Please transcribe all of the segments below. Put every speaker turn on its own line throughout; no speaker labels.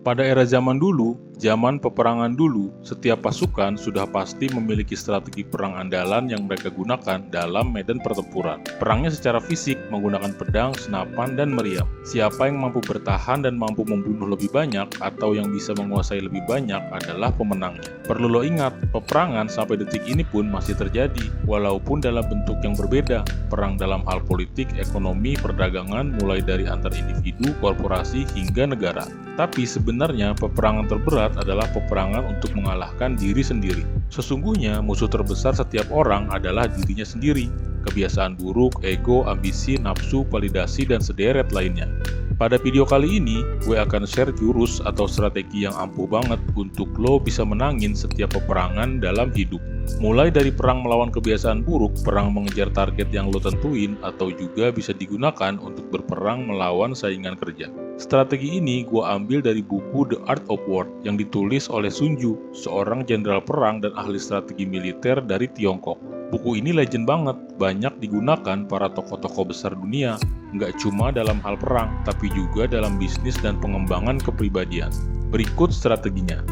Pada era zaman dulu, zaman peperangan dulu, setiap pasukan sudah pasti memiliki strategi perang andalan yang mereka gunakan dalam medan pertempuran. Perangnya secara fisik menggunakan pedang, senapan, dan meriam. Siapa yang mampu bertahan dan mampu membunuh lebih banyak atau yang bisa menguasai lebih banyak adalah pemenangnya. Perlu lo ingat, peperangan sampai detik ini pun masih terjadi, walaupun dalam bentuk yang berbeda. Perang dalam hal politik, ekonomi, perdagangan, mulai dari antar individu, korporasi, hingga negara. Tapi sebenarnya peperangan terberat adalah peperangan untuk mengalahkan diri sendiri. Sesungguhnya musuh terbesar setiap orang adalah dirinya sendiri. Kebiasaan buruk, ego, ambisi, nafsu, validasi, dan sederet lainnya. Pada video kali ini, gue akan share jurus atau strategi yang ampuh banget untuk lo bisa menangin setiap peperangan dalam hidup. Mulai dari perang melawan kebiasaan buruk, perang mengejar target yang lo tentuin, atau juga bisa digunakan untuk berperang melawan saingan kerja. Strategi ini gue ambil dari buku The Art of War yang ditulis oleh Sun Tzu, seorang jenderal perang dan ahli strategi militer dari Tiongkok. Buku ini legend banget, banyak digunakan para tokoh-tokoh besar dunia, nggak cuma dalam hal perang, tapi juga dalam bisnis dan pengembangan kepribadian. Berikut strateginya.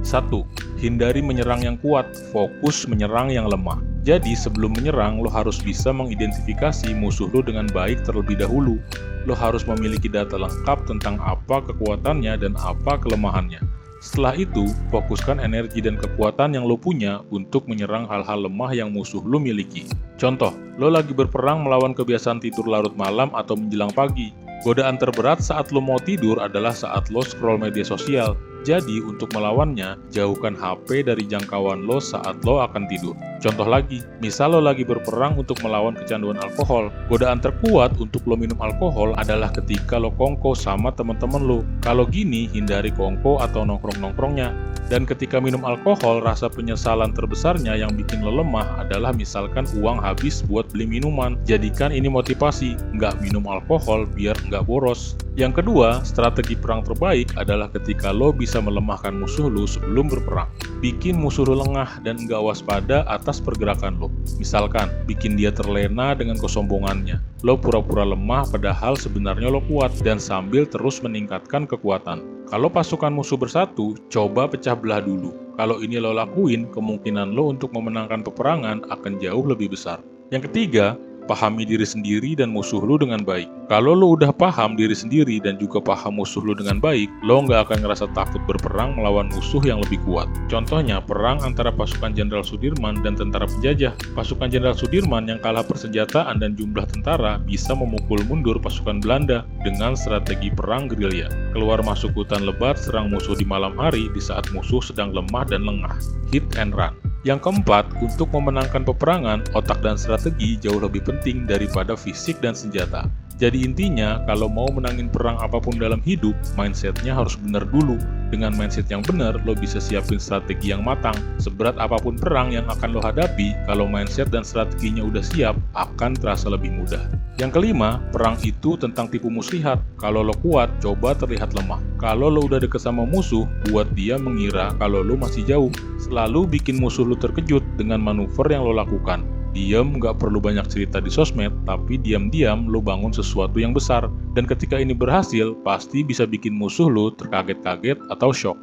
1. Hindari menyerang yang kuat, fokus menyerang yang lemah. Jadi sebelum menyerang, lo harus bisa mengidentifikasi musuh lo dengan baik terlebih dahulu. Lo harus memiliki data lengkap tentang apa kekuatannya dan apa kelemahannya. Setelah itu, fokuskan energi dan kekuatan yang lo punya untuk menyerang hal-hal lemah yang musuh lo miliki. Contoh, lo lagi berperang melawan kebiasaan tidur larut malam atau menjelang pagi. Godaan terberat saat lo mau tidur adalah saat lo scroll media sosial. Jadi, untuk melawannya, jauhkan HP dari jangkauan lo saat lo akan tidur. Contoh lagi, misal lo lagi berperang untuk melawan kecanduan alkohol. Godaan terkuat untuk lo minum alkohol adalah ketika lo kongko sama teman-teman lo. Kalau gini, hindari kongko atau nongkrong-nongkrongnya. Dan ketika minum alkohol, rasa penyesalan terbesarnya yang bikin lo lemah adalah misalkan uang habis buat beli minuman. Jadikan ini motivasi, nggak minum alkohol biar nggak boros. Yang kedua, strategi perang terbaik adalah ketika lo bisa melemahkan musuh lo sebelum berperang. Bikin musuh lo lengah dan nggak waspada atas pergerakan lo. Misalkan, bikin dia terlena dengan kesombongannya. Lo pura-pura lemah padahal sebenarnya lo kuat dan sambil terus meningkatkan kekuatan. Kalau pasukan musuh bersatu, coba pecah belah dulu. Kalau ini lo lakuin, kemungkinan lo untuk memenangkan peperangan akan jauh lebih besar. Yang ketiga, pahami diri sendiri dan musuh lo dengan baik. Kalau lo udah paham diri sendiri dan juga paham musuh lo dengan baik, lo nggak akan ngerasa takut berperang melawan musuh yang lebih kuat. Contohnya, perang antara pasukan Jenderal Sudirman dan tentara penjajah. Pasukan Jenderal Sudirman yang kalah persenjataan dan jumlah tentara bisa memukul mundur pasukan Belanda dengan strategi perang gerilya. Keluar masuk hutan lebat, serang musuh di malam hari di saat musuh sedang lemah dan lengah. Hit and run. Yang keempat, untuk memenangkan peperangan, otak dan strategi jauh lebih penting daripada fisik dan senjata. Jadi intinya, kalau mau menangin perang apapun dalam hidup, mindsetnya harus benar dulu. Dengan mindset yang benar, lo bisa siapin strategi yang matang. Seberat apapun perang yang akan lo hadapi, kalau mindset dan strateginya udah siap, akan terasa lebih mudah. Yang kelima, perang itu tentang tipu muslihat. Kalau lo kuat, coba terlihat lemah. Kalau lo udah deket sama musuh, buat dia mengira kalau lo masih jauh. Selalu bikin musuh lo terkejut dengan manuver yang lo lakukan. Diam, nggak perlu banyak cerita di sosmed, tapi diam-diam lo bangun sesuatu yang besar. Dan ketika ini berhasil, pasti bisa bikin musuh lo terkaget-kaget atau shock.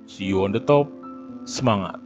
See you on the top. Semangat!